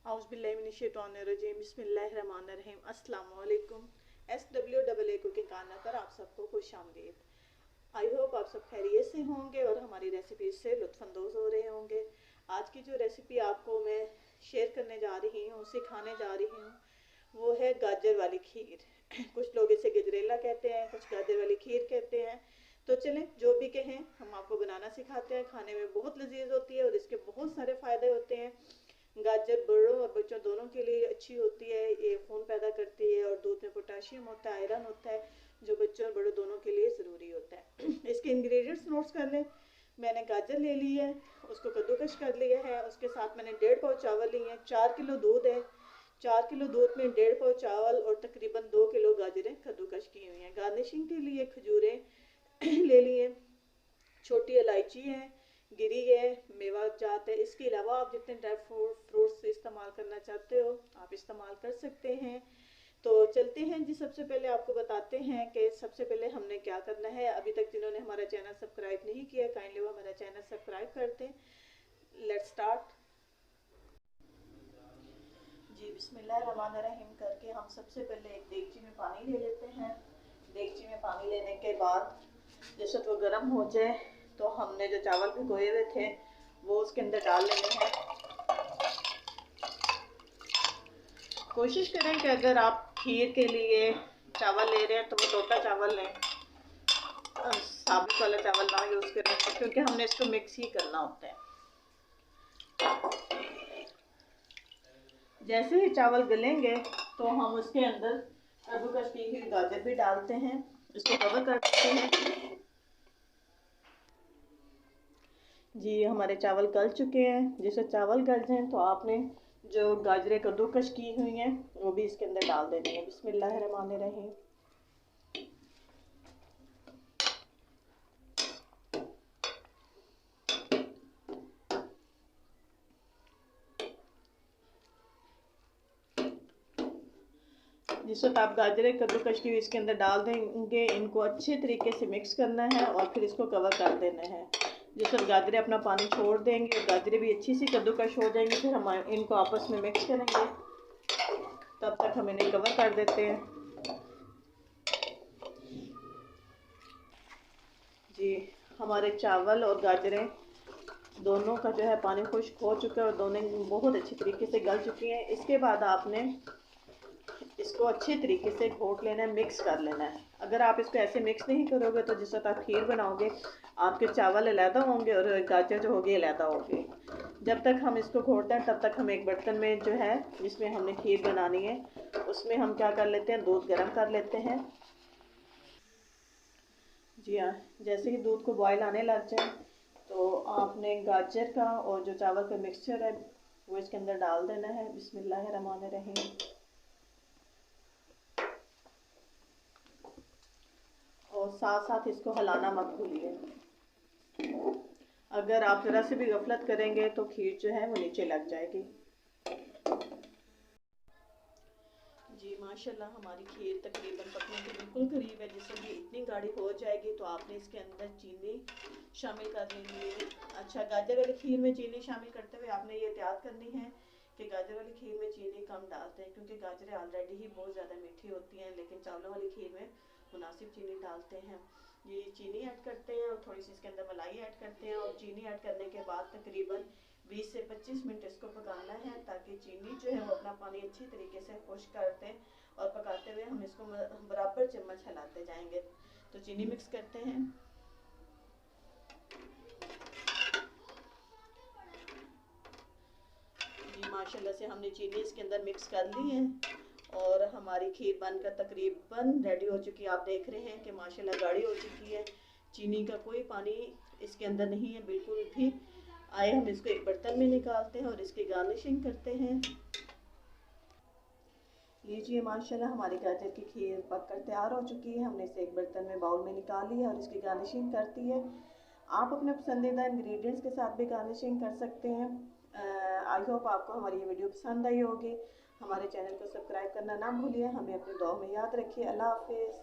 औज़ुबिल्लाहिमिनश्शैतानिर्रजीम बिस्मिल्लाहिर्रहमानिर्रहीम अस्सलाम वालेकुम। SWAA कुकिंग कार्नर पर आप सबको खुश आमदीद। आई होप आप सब खैरियत से होंगे और हमारी रेसिपी से लुत्फ़अंदोज़ हो रहे होंगे। आज की जो रेसिपी आपको मैं शेयर करने जा रही हूँ, सिखाने जा रही हूँ, वो है गाजर वाली खीर। कुछ लोग इसे गजरेला कहते हैं, कुछ गाजर वाली खीर कहते हैं। तो चलें, जो भी कहें, हम आपको बनाना सिखाते हैं। खाने में बहुत लजीज होती है और इसके बहुत सारे फ़ायदे होते हैं। गाजर बड़ों और बच्चों दोनों के लिए अच्छी होती है। ये खून पैदा करती है और दूध में पोटाशियम होता है, आयरन होता है, जो बच्चों और बड़ों दोनों के लिए ज़रूरी होता है। इसके इंग्रेडिएंट्स नोट्स कर लें। मैंने गाजर ले ली है, उसको कद्दूकश कर लिया है। उसके साथ मैंने 1.5 पाव चावल लिए हैं। 4 किलो दूध है। 4 किलो दूध में 1.5 पाव चावल और तकरीबन 2 किलो गाजरें कद्दूकश की हुई हैं। गार्निशिंग के लिए खजूरें ले लिए, छोटी इलायची है, गिरी है, मेवा जात है। इसके अलावा आप जितने ड्राई फ्रूट्स इस्तेमाल करना चाहते हो आप इस्तेमाल कर सकते हैं। तो चलते हैं जी। सबसे पहले आपको बताते हैं कि सबसे पहले हमने क्या करना है। अभी तक जिन्होंने हमारा चैनल सब्सक्राइब नहीं किया, काइंडली वो हमारा चैनल सब्सक्राइब कर दें। लेट्स स्टार्ट जी। बिस्मिल्लाहिर्रहमानिर्रहीम करके हम सबसे पहले एक देगची में पानी ले लेते हैं। देगची में पानी लेने के बाद जैसे वो गर्म हो जाए तो हमने जो चावल भिगोए हुए थे वो उसके अंदर डाल लेने हैं। कोशिश करें कि अगर आप खीर के लिए चावल ले रहे हैं तो वो टोटा चावल लें, साबुत वाला चावल ना यूज़ करें, क्योंकि हमने इसको मिक्स ही करना होता है। जैसे ही चावल गलेंगे तो हम उसके अंदर कद्दूकश की हुई गाजर भी डालते हैं। इसको कवर कर देते हैं जी। हमारे चावल गल चुके हैं। जैसे चावल गल जाएं तो आपने जो गाजरें कद्दूकश की हुई हैं वो भी इसके अंदर डाल देनी है। बिस्मिल्लाहिर्रहमानिर्रहीम। जिस वक्त आप गाजरें कद्दूकश की इसके अंदर डाल देंगे, इनको अच्छे तरीके से मिक्स करना है और फिर इसको कवर कर देना है। जिस वक्त गाजरें अपना पानी छोड़ देंगे, गाजरें भी अच्छी सी कद्दूकश हो जाएंगी, फिर हम इनको आपस में मिक्स करेंगे। तब तक हम इन्हें कवर कर देते हैं जी। हमारे चावल और गाजरें दोनों का जो है पानी खुश्क हो चुका है और दोनों बहुत अच्छी तरीके से गल चुकी हैं। इसके बाद आपने इसको अच्छे तरीके से घोट लेना है, मिक्स कर लेना है। अगर आप इसको ऐसे मिक्स नहीं करोगे तो जिस वक्त आप खीर बनाओगे आपके चावल अलहदा होंगे और गाजर जो होगी अलहदा होगी। जब तक हम इसको घोटते हैं तब तक हम एक बर्तन में जो है जिसमें हमने खीर बनानी है उसमें हम क्या कर लेते हैं, दूध गर्म कर लेते हैं जी हाँ। जैसे ही दूध को बॉयल आने लग जाए तो आपने गाजर का और जो चावल का मिक्सचर है वो इसके अंदर डाल देना है। बिस्मिल्लाहिर्रहमानिर्रहीम। और साथ साथ इसको हिलाना मत भूलिए। अगर आप ज़रा से भी गफलत करेंगे तो खीर जो है वो नीचे लग जाएगी जी। माशाल्लाह हमारी खीर तकरीबन पकने के बिल्कुल करीब है। जिससे भी इतनी गाढ़ी हो जाएगी तो आपने इसके अंदर चीनी शामिल कर लेनी है। अच्छा, गाजर वाली खीर में चीनी शामिल करते हुए आपने ये एहतियात करनी है कि गाजर वाली खीर में चीनी कम डालते हैं, क्योंकि गाजरें ऑलरेडी ही बहुत ज़्यादा मीठी होती हैं, लेकिन चावलों वाली खीर में मुनासिब चीनी डालते हैं। ये चीनी ऐड करते हैं और थोड़ी सी इसके अंदर मलाई ऐड करते हैं और चीनी ऐड करने के बाद तकरीबन 20 से 25 मिनट इसको पकाना है, ताकि चीनी जो है वो अपना पानी अच्छी तरीके से खुश्क कर दें। और पकाते हुए हम इसको बराबर चम्मच हिलाते जाएंगे। तो चीनी मिक्स करते हैं जी। माशाल्लाह से हमने चीनी इसके अंदर मिक्स कर ली है और हमारी खीर बनकर तकरीबन रेडी हो चुकी है। आप देख रहे हैं कि माशाल्लाह गाढ़ी हो चुकी है। चीनी का कोई पानी इसके अंदर नहीं है बिल्कुल भी। आए हम इसको एक बर्तन में निकालते हैं और इसकी गार्निशिंग करते हैं। लीजिए माशाल्लाह हमारी गाजर की खीर पककर तैयार हो चुकी है। हमने इसे एक बर्तन में बाउल में निकाल लिया और इसकी गार्निशिंग करती है। आप अपने पसंदीदा इंग्रेडिएंट्स के साथ भी गार्निशिंग कर सकते हैं। आई होप आपको हमारी ये वीडियो पसंद आई होगी। हमारे चैनल को सब्सक्राइब करना ना भूलिए। हमें अपनी दुआ में याद रखिए। अल्लाह हाफिज़।